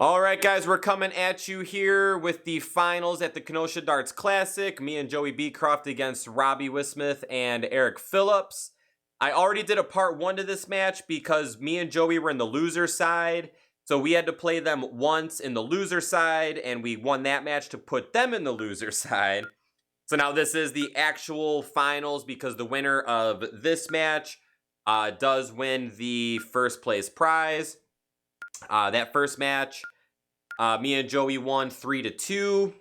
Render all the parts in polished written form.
All right, guys, we're coming at you here with the finals at the Kenosha Darts Classic. Me and Joey Beecroft against Robby Wismith and Eric Phillips. I already did a part 1 to this match because me and Joey were in the loser side. So we had to play them once in the loser side, and we won that match to put them in the loser side. So now this is the actual finals because the winner of this match does win the first place prize. That first match, me and Joey won 3-2.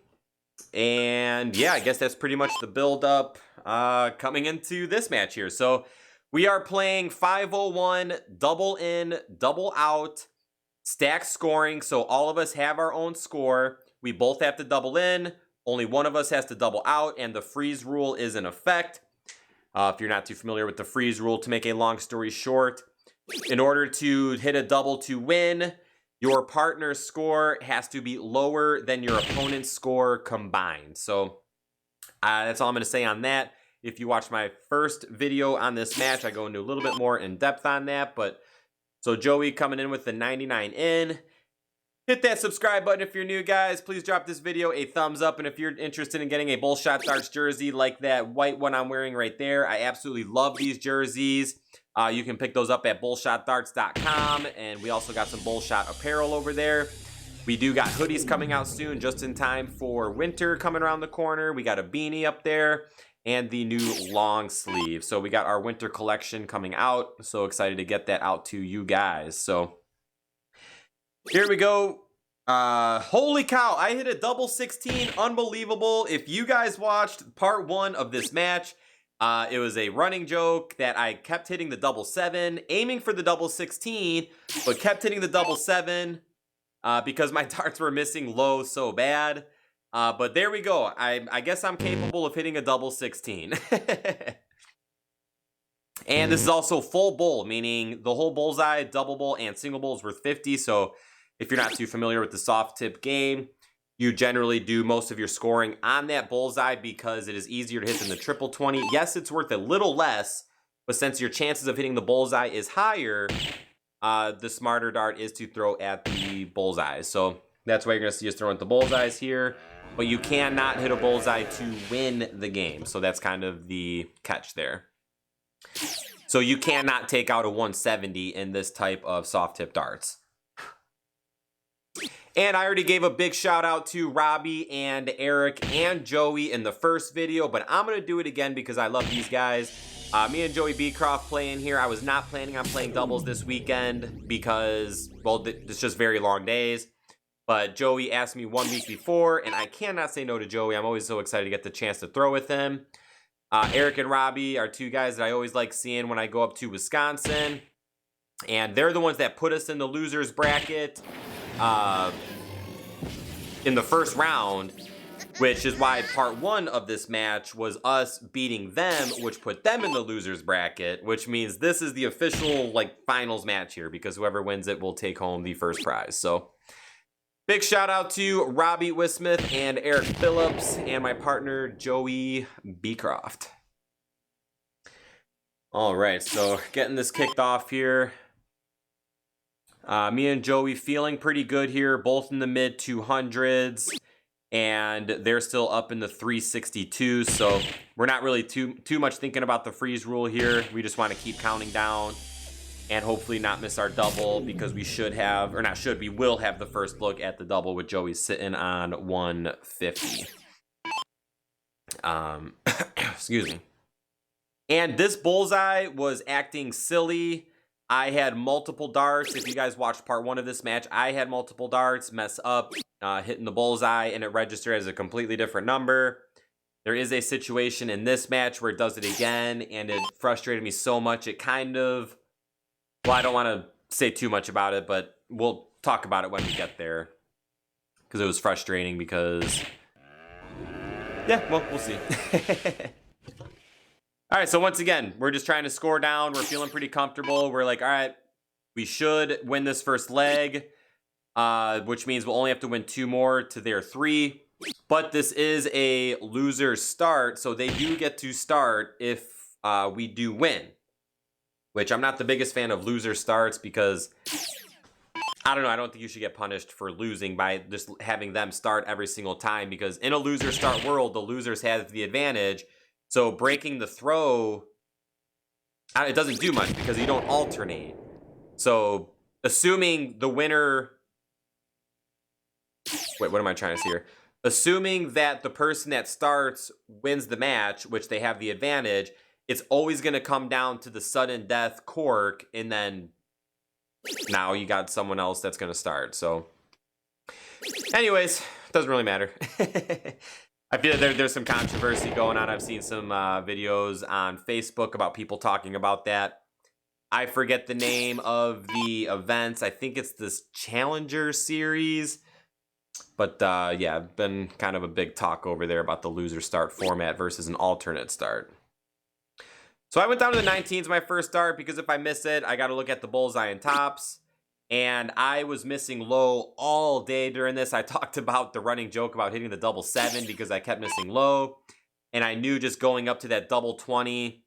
And yeah, I guess that's pretty much the build-up coming into this match here. So we are playing 501, double in, double out, stack scoring. So all of us have our own score. We both have to double in. Only one of us has to double out, and the freeze rule is in effect. If you're not too familiar with the freeze rule, to make a long story short, in order to hit a double to win, your partner's score has to be lower than your opponent's score combined. So that's all I'm going to say on that. If you watch my first video on this match, I go into a little bit more in depth on that. But so Joey coming in with the 99 in. Hit that subscribe button if you're new, guys. Please drop this video a thumbs up. And if you're interested in getting a Bullshot Darts jersey like that white one I'm wearing right there, I absolutely love these jerseys. You can pick those up at bullshotdarts.com. And we also got some Bullshot apparel over there. We do got hoodies coming out soon, just in time for winter coming around the corner. We got a beanie up there and the new long sleeve. So we got our winter collection coming out. So excited to get that out to you guys. So here we go. Holy cow, I hit a double 16. Unbelievable. If you guys watched part 1 of this match, it was a running joke that I kept hitting the double 7, aiming for the double 16, but kept hitting the double 7 because my darts were missing low so bad. But there we go. I guess I'm capable of hitting a double 16. And this is also full bowl, meaning the whole bullseye, double bowl, and single bowl is worth 50. So if you're not too familiar with the soft tip game, you generally do most of your scoring on that bullseye because it is easier to hit than the triple 20. Yes, it's worth a little less, but since your chances of hitting the bullseye is higher, the smarter dart is to throw at the bullseyes. So that's why you're going to see us throwing at the bullseyes here. But you cannot hit a bullseye to win the game. So that's kind of the catch there. So you cannot take out a 170 in this type of soft tip darts. And I already gave a big shout out to Robby and Eric and Joey in the first video, but I'm going to do it again because I love these guys. Me and Joey Beecroft playing here. I was not planning on playing doubles this weekend because, well, it's just very long days. But Joey asked me 1 week before, and I cannot say no to Joey. I'm always so excited to get the chance to throw with him. Eric and Robby are two guys that I always like seeing when I go up to Wisconsin. And they're the ones that put us in the losers bracket in the first round, which is why part 1 of this match was us beating them, which put them in the losers bracket, which means this is the official finals match here because whoever wins it will take home the first prize. So big shout out to Robby Wismith and Eric Phillips and my partner Joey Beecroft. All right, so getting this kicked off here. Me and Joey feeling pretty good here, both in the mid 200s, and they're still up in the 362. So we're not really too much thinking about the freeze rule here. We just want to keep counting down and hopefully not miss our double because we should have, or not should, we will have the first look at the double with Joey sitting on 150. Excuse me. And this bullseye was acting silly. I had multiple darts. If you guys watched part 1 of this match, I had multiple darts mess up, hitting the bullseye, and it registered as a completely different number. There is a situation in this match where it does it again, and it frustrated me so much. It kind of, well, I don't want to say too much about it, but we'll talk about it when we get there. Because it was frustrating because, yeah, well, we'll see. All right, so once again, we're just trying to score down. We're feeling pretty comfortable. We're like, all right, we should win this first leg, which means we'll only have to win 2 more to their 3. But this is a loser start, so they do get to start if we do win, which I'm not the biggest fan of loser starts because I don't know. I don't think you should get punished for losing by just having them start every single time, because in a loser start world, the losers have the advantage. So breaking the throw, it doesn't do much because you don't alternate. So assuming the winner... Wait, what am I trying to say here? Assuming that the person that starts wins the match, which they have the advantage, it's always going to come down to the sudden death cork, and then now you got someone else that's going to start. So anyways, doesn't really matter. I feel that there's some controversy going on. I've seen some videos on Facebook about people talking about that. I forget the name of the events. I think it's this Challenger series. But yeah, been kind of a big talk over there about the loser start format versus an alternate start. So I went down to the 19s my first start, because if I miss it, I got to look at the bullseye and tops. And I was missing low all day during this. I talked about the running joke about hitting the double 7 because I kept missing low. And I knew just going up to that double 20,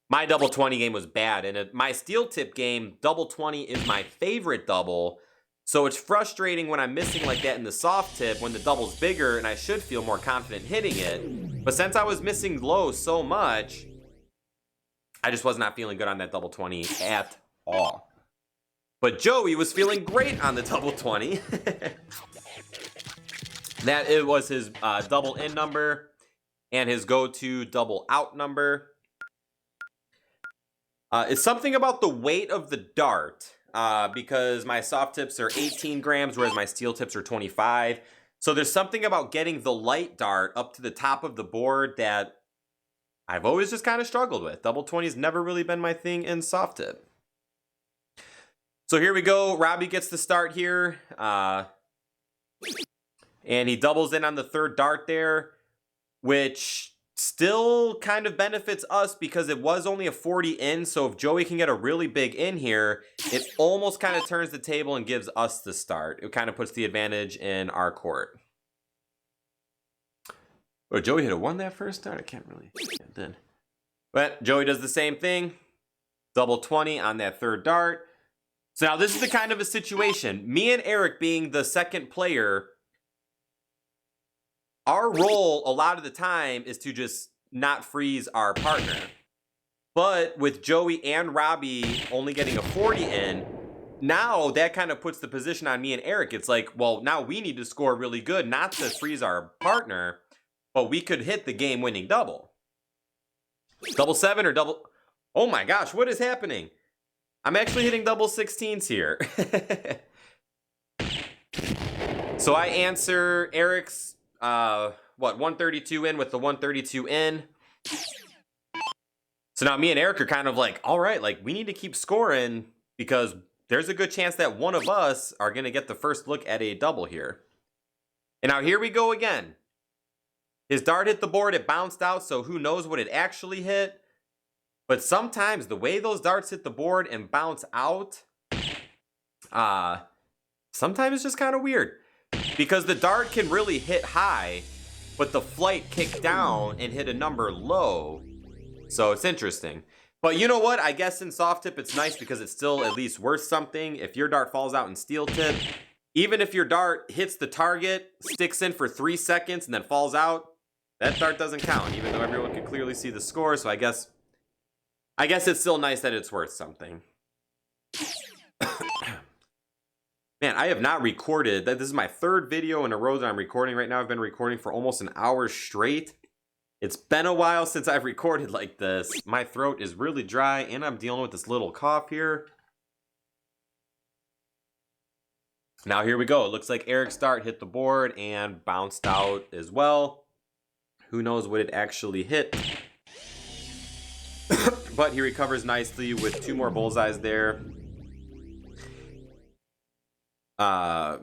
my double 20 game was bad. And my steel tip game, double 20 is my favorite double. So it's frustrating when I'm missing like that in the soft tip when the double's bigger and I should feel more confident hitting it. But since I was missing low so much, I just was not feeling good on that double 20 at all. But Joey was feeling great on the double 20. That it was his double in number and his go-to double out number. It's something about the weight of the dart. Because my soft tips are 18 grams, whereas my steel tips are 25. So there's something about getting the light dart up to the top of the board that I've always just kind of struggled with. Double 20's never really been my thing in soft tip. So here we go. Robby gets the start here. And he doubles in on the third dart there, which still kind of benefits us because it was only a 40 in. So if Joey can get a really big in here, it almost kind of turns the table and gives us the start. It kind of puts the advantage in our court. Oh, Joey hit a 1 that first start? I can't really. Yeah, it did. But Joey does the same thing. Double 20 on that third dart. So now this is the kind of a situation. Me and Eric being the second player, our role a lot of the time is to just not freeze our partner. But with Joey and Robby only getting a 40 in, now that kind of puts the position on me and Eric. It's like, well, now we need to score really good, not to freeze our partner, but we could hit the game-winning double. Double 7 or double... Oh my gosh, what is happening? I'm actually hitting double 16s here. So I answer Eric's... 132 in with the 132 in. So now me and Eric are kind of like, all right, like we need to keep scoring because there's a good chance that one of us are going to get the first look at a double here. And now here we go again. His dart hit the board, it bounced out, so who knows what it actually hit. But sometimes the way those darts hit the board and bounce out, sometimes it's just kind of weird. Because the dart can really hit high, but the flight kicked down and hit a number low. So it's interesting. But you know what? I guess in soft tip it's nice because it's still at least worth something. If your dart falls out in steel tip, even if your dart hits the target, sticks in for 3 seconds, and then falls out, that dart doesn't count, even though everyone can clearly see the score. So I guess it's still nice that it's worth something. Man, I have not recorded. This is my third video in a row that I'm recording right now. I've been recording for almost an hour straight. It's been a while since I've recorded like this. My throat is really dry, and I'm dealing with this little cough here. Now here we go. It looks like Eric's dart hit the board and bounced out as well. Who knows what it actually hit. But he recovers nicely with 2 more bullseyes there. I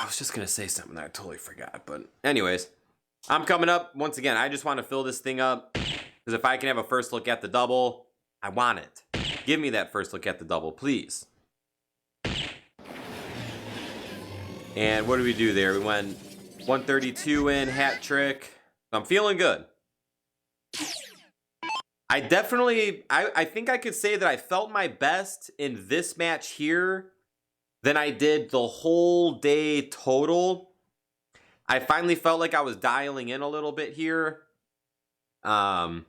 was just going to say something that I totally forgot. But anyways, I'm coming up. Once again, I just want to fill this thing up. Because if I can have a first look at the double, I want it. Give me that first look at the double, please. And what did we do there? We went 132 in, hat trick. I'm feeling good. I definitely, I think I could say that I felt my best in this match here than I did the whole day total. I finally felt like I was dialing in a little bit here. Yeah,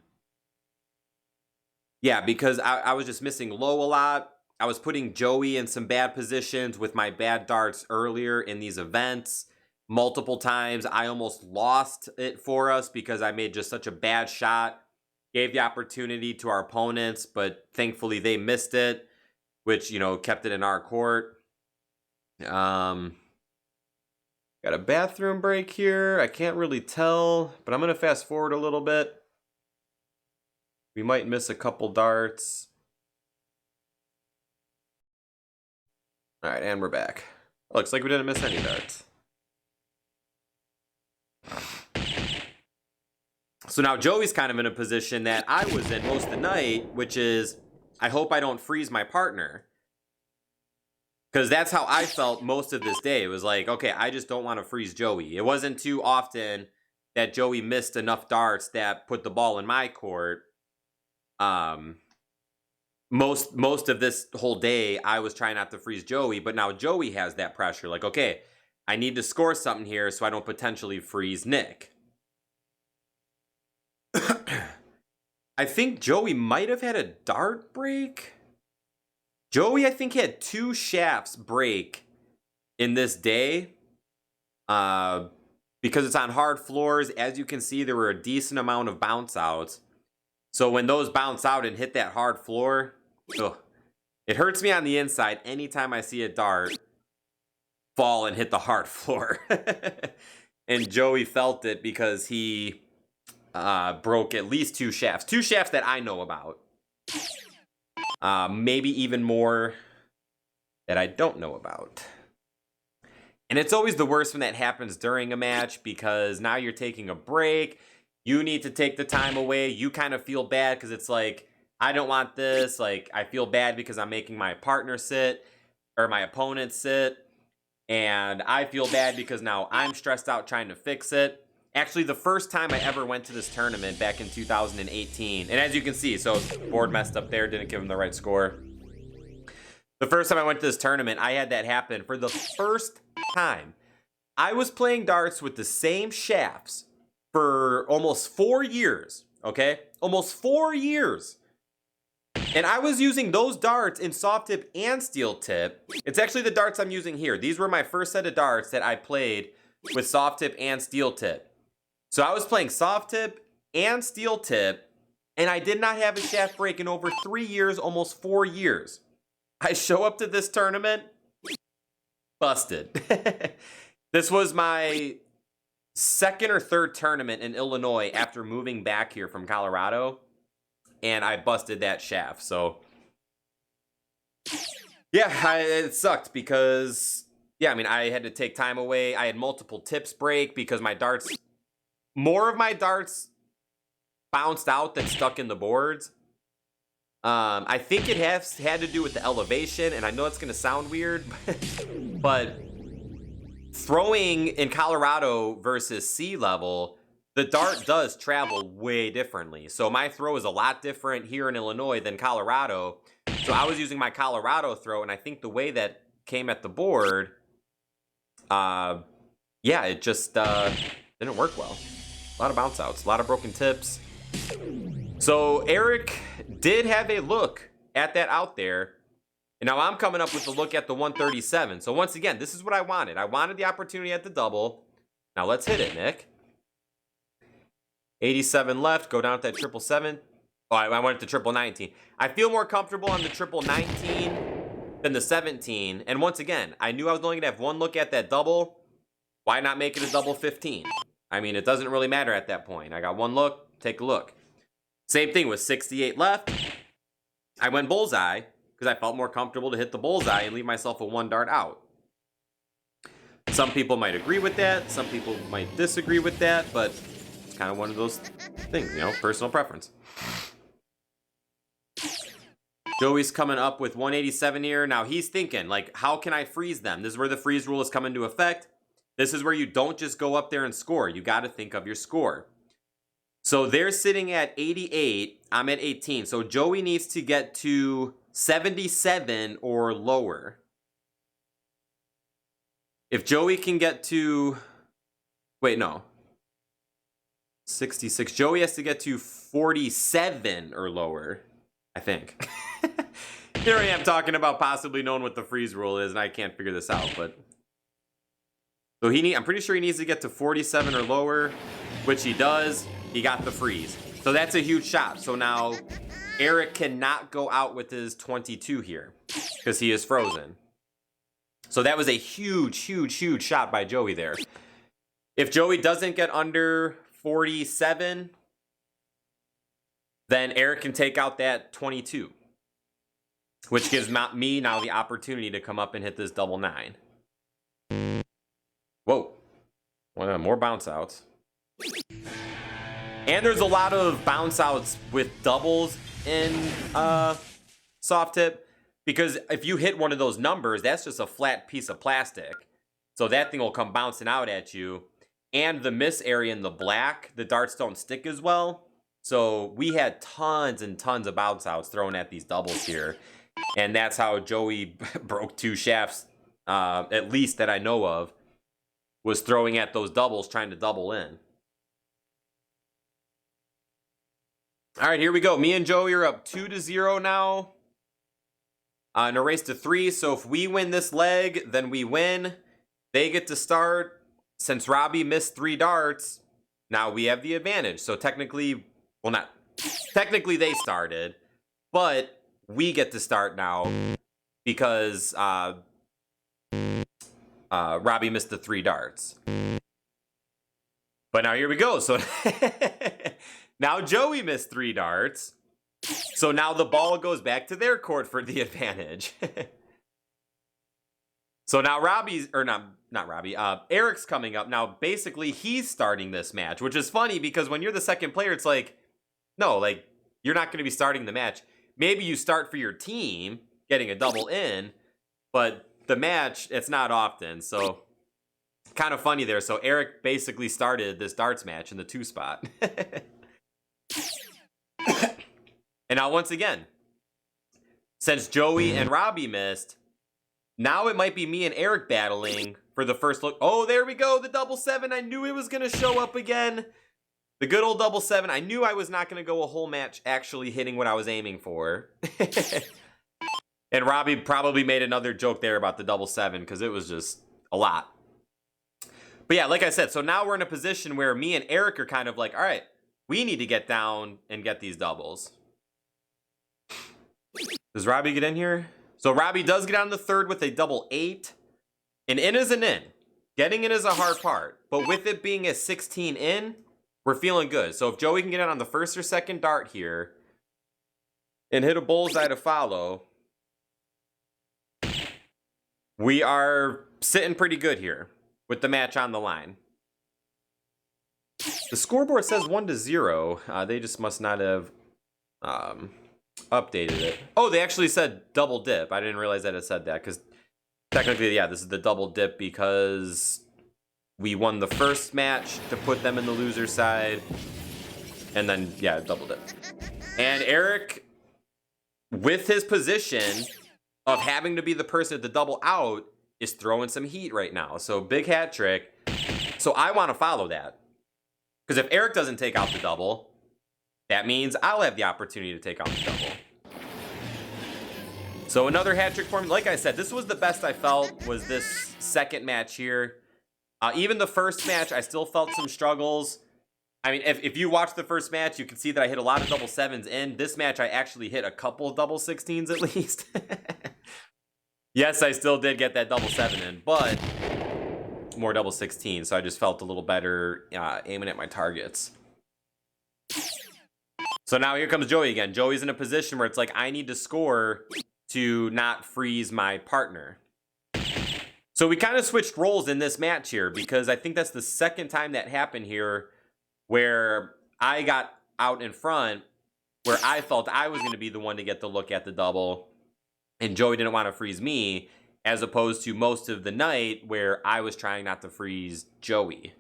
because I was just missing low a lot. I was putting Joey in some bad positions with my bad darts earlier in these events. Multiple times, I almost lost it for us because I made just such a bad shot. Gave the opportunity to our opponents, but thankfully they missed it, which, you know, kept it in our court. Got a bathroom break here. I can't really tell, but I'm going to fast forward a little bit. We might miss a couple darts. All right, and we're back. Looks like we didn't miss any darts. So now Joey's kind of in a position that I was in most of the night, which is, I hope I don't freeze my partner. Because that's how I felt most of this day. It was like, okay, I just don't want to freeze Joey. It wasn't too often that Joey missed enough darts that put the ball in my court. Most of this whole day, I was trying not to freeze Joey, but now Joey has that pressure. Like, okay, I need to score something here so I don't potentially freeze Nick. I think Joey might have had a dart break. Joey, I think, had 2 shafts break in this day. Because it's on hard floors. As you can see, there were a decent amount of bounce outs. So when those bounce out and hit that hard floor, ugh, it hurts me on the inside anytime I see a dart fall and hit the hard floor. And Joey felt it because he broke at least 2 shafts. 2 shafts that I know about. Maybe even more that I don't know about. And it's always the worst when that happens during a match because now you're taking a break. You need to take the time away. You kind of feel bad because it's like, I don't want this. Like, I feel bad because I'm making my partner sit or my opponent sit. And I feel bad because now I'm stressed out trying to fix it. Actually, the first time I ever went to this tournament back in 2018, and as you can see, so board messed up there, didn't give him the right score. The first time I went to this tournament, I had that happen. For the first time, I was playing darts with the same shafts for almost 4 years, okay? Almost 4 years. And I was using those darts in soft tip and steel tip. It's actually the darts I'm using here. These were my first set of darts that I played with soft tip and steel tip. So I was playing soft tip and steel tip, and I did not have a shaft break in over 3 years, almost 4 years. I show up to this tournament, busted. This was my second or third tournament in Illinois after moving back here from Colorado, and I busted that shaft. So, yeah, it sucked because, yeah, I mean, I had to take time away. I had multiple tips break because my darts... More of my darts bounced out than stuck in the boards. I think it had to do with the elevation, and I know it's going to sound weird, but throwing in Colorado versus sea level, the dart does travel way differently. So my throw is a lot different here in Illinois than Colorado. So I was using my Colorado throw, and I think the way that came at the board, yeah, it just didn't work well. A lot of bounce outs, a lot of broken tips. So Eric did have a look at that out there. And now I'm coming up with the look at the 137. So once again, this is what I wanted. I wanted the opportunity at the double. Now let's hit it, Nick. 87 left, go down to that 777. Oh, I went to 19. I feel more comfortable on the 19 than the 17. And once again, I knew I was only going to have one look at that double. Why not make it a double 15? I mean, it doesn't really matter at that point. I got one look, take a look. Same thing with 68 left. I went bullseye because I felt more comfortable to hit the bullseye and leave myself a 1 dart out. Some people might agree with that. Some people might disagree with that, but it's kind of one of those things, you know, personal preference. Joey's coming up with 187 here. Now he's thinking, like, how can I freeze them? This is where the freeze rule has come into effect. This is where you don't just go up there and score. You got to think of your score. So they're sitting at 88. I'm at 18. So Joey needs to get to 77 or lower. If Joey can get to... Wait, no. 66. Joey has to get to 47 or lower, I think. Here I am talking about possibly knowing what the freeze rule is, and I can't figure this out, but... So I'm pretty sure he needs to get to 47 or lower, which he does. He got the freeze. So that's a huge shot. So now Eric cannot go out with his 22 here because he is frozen. So that was a huge, huge, huge shot by Joey there. If Joey doesn't get under 47, then Eric can take out that 22, which gives me now the opportunity to come up and hit this double 9. Whoa. Well, more bounce outs. And there's a lot of bounce outs with doubles in soft tip, because if you hit one of those numbers, that's just a flat piece of plastic. So that thing will come bouncing out at you. And the miss area in the black, the darts don't stick as well. So we had tons and tons of bounce outs thrown at these doubles here. And that's how Joey broke 2 shafts, at least that I know of, was throwing at those doubles, trying to double in. All right, here we go. Me and Joey are up 2-0 now. In a race to 3. So if we win this leg, then we win. They get to start. Since Robby missed 3 darts, now we have the advantage. So technically, well, not technically they started, but we get to start now because Robby missed the 3 darts. But now here we go. So now Joey missed 3 darts. So now the ball goes back to their court for the advantage. So now Eric's coming up. Now, basically, he's starting this match, which is funny because when you're the second player, it's like, no, like, you're not going to be starting the match. Maybe you start for your team, getting a double in, but the match, it's not often. So, kind of funny there. So, Eric basically started this darts match in the 2 spot. And now, once again, since Joey and Robby missed, now it might be me and Eric battling for the first look. Oh, there we go. The double 7. I knew it was going to show up again. The good old double 7. I knew I was not going to go a whole match actually hitting what I was aiming for. And Robby probably made another joke there about the double 7 because it was just a lot. But yeah, like I said, so now we're in a position where me and Eric are kind of like, all right, we need to get down and get these doubles. Does Robby get in here? So Robby does get on the 3rd with a double 8. An in is an in. Getting in is a hard part. But with it being a 16 in, we're feeling good. So if Joey can get in on the 1st or 2nd dart here and hit a bullseye to follow, we are sitting pretty good here with the match on the line. The scoreboard says 1-0. They just must not have updated it. Oh, they actually said double dip. I didn't realize that it said that because technically, yeah, this is the double dip because we won the first match to put them in the loser side. And then, yeah, double dip. And Eric, with his position of having to be the person at the double out, is throwing some heat right now. So big hat trick. So I want to follow that. Because if Eric doesn't take out the double, that means I'll have the opportunity to take out the double. So another hat trick for me. Like I said, this was the best I felt, was this second match here. Even the first match, I still felt some struggles. I mean, if you watch the first match, you can see that I hit a lot of double 7s in. This match, I actually hit a couple double 16s at least. Yes, I still did get that double 7 in, but more double 16, so I just felt a little better aiming at my targets. So now here comes Joey again. Joey's in a position where it's like, I need to score to not freeze my partner. So we kind of switched roles in this match here because I think that's the second time that happened here where I got out in front, where I felt I was going to be the one to get the look at the double, and Joey didn't want to freeze me, as opposed to most of the night where I was trying not to freeze Joey.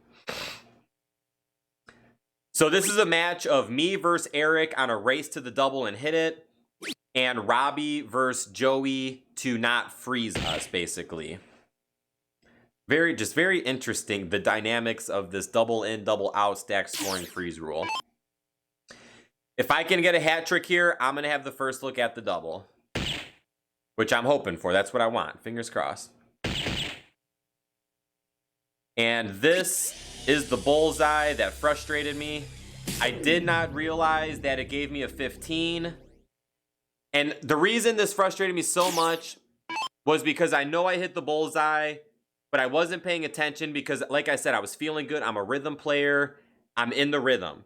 So this is a match of me versus Eric on a race to the double and hit it, and Robby versus Joey to not freeze us, basically. Just very interesting, the dynamics of this double in, double out stack scoring freeze rule. If I can get a hat trick here, I'm going to have the first look at the double, which I'm hoping for. That's what I want. Fingers crossed. And this is the bullseye that frustrated me. I did not realize that it gave me a 15. And the reason this frustrated me so much was because I know I hit the bullseye, but I wasn't paying attention because, like I said, I was feeling good. I'm a rhythm player. I'm in the rhythm.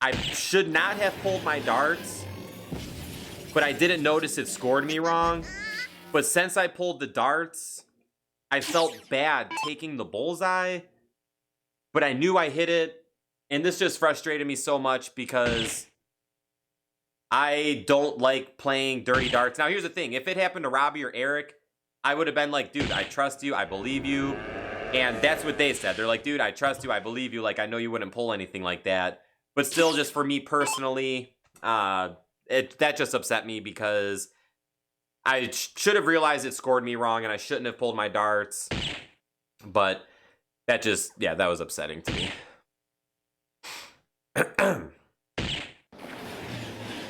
I should not have pulled my darts, but I didn't notice it scored me wrong. But since I pulled the darts, I felt bad taking the bullseye, but I knew I hit it. And this just frustrated me so much because I don't like playing dirty darts. Now, here's the thing. If it happened to Robby or Eric, I would have been like, dude, I trust you. I believe you. And that's what they said. They're like, dude, I trust you. I believe you. Like, I know you wouldn't pull anything like that. But still, just for me personally, that just upset me because I should have realized it scored me wrong and I shouldn't have pulled my darts. But that just, yeah, that was upsetting to me.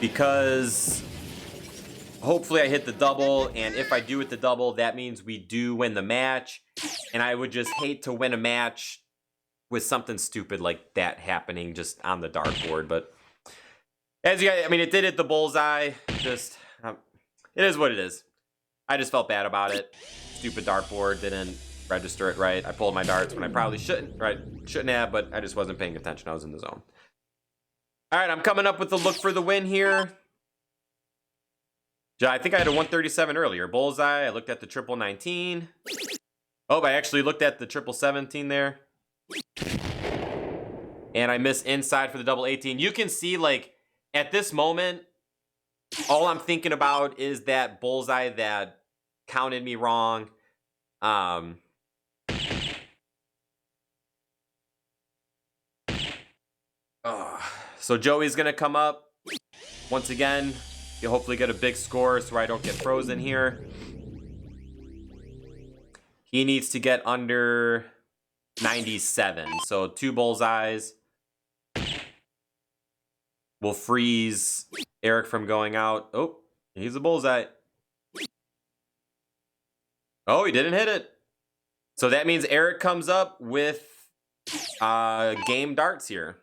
Because hopefully I hit the double, and if I do hit the double, that means we do win the match. And I would just hate to win a match with something stupid like that happening just on the dartboard. But as you guys, I mean, it did hit the bullseye. Just, it is what it is. I just felt bad about it. Stupid dartboard didn't register it right. I pulled my darts when I probably shouldn't, right? Shouldn't have, but I just wasn't paying attention. I was in the zone. All right, I'm coming up with the look for the win here. I think I had a 137 earlier. Bullseye, I looked at the triple 19. Oh, I actually looked at the triple 17 there. And I missed inside for the double 18. You can see, like, at this moment, all I'm thinking about is that bullseye that counted me wrong. So Joey's going to come up. Once again, you'll hopefully get a big score so I don't get frozen here. He needs to get under 97. So 2 bullseyes will freeze Eric from going out. Oh, he's a bullseye. Oh, he didn't hit it. So that means Eric comes up with game darts here.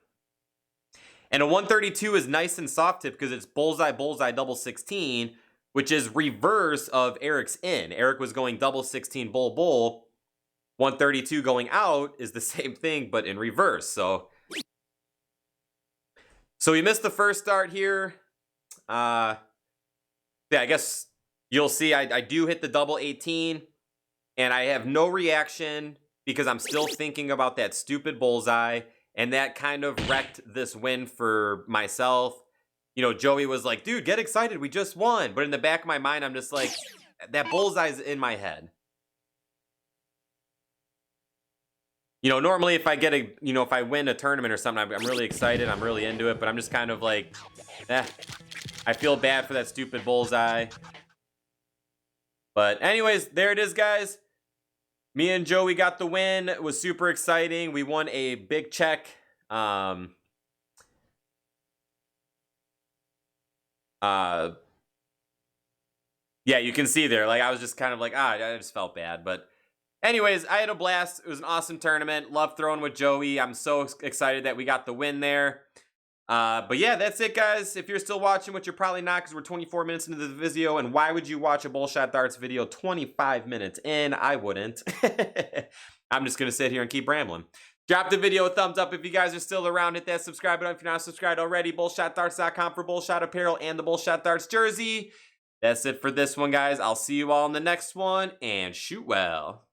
And a 132 is nice and soft tip because it's bullseye, bullseye, double 16, which is reverse of Eric's in. Eric was going double 16, bull, bull. 132 going out is the same thing, but in reverse. So we missed the first start here. Yeah, I guess you'll see I do hit the double 18, and I have no reaction because I'm still thinking about that stupid bullseye. And that kind of wrecked this win for myself. You know, Joey was like, dude, get excited. We just won. But in the back of my mind, I'm just like, that bullseye's in my head. You know, normally if I get if I win a tournament or something, I'm really excited. I'm really into it. But I'm just kind of like, I feel bad for that stupid bullseye. But anyways, there it is, guys. Me and Joey got the win. It was super exciting. We won a big check. Yeah, you can see there. Like, I was just kind of like, I just felt bad. But anyways, I had a blast. It was an awesome tournament. Love throwing with Joey. I'm so excited that we got the win there. But yeah, that's it, guys. If you're still watching, which you're probably not because we're 24 minutes into the video, and why would you watch a Bullshot Darts video 25 minutes in? I wouldn't. I'm just going to sit here and keep rambling. Drop the video a thumbs up if you guys are still around. Hit that subscribe button if you're not subscribed already. BullshotDarts.com for Bullshot Apparel and the Bullshot Darts jersey. That's it for this one, guys. I'll see you all in the next one, and shoot well.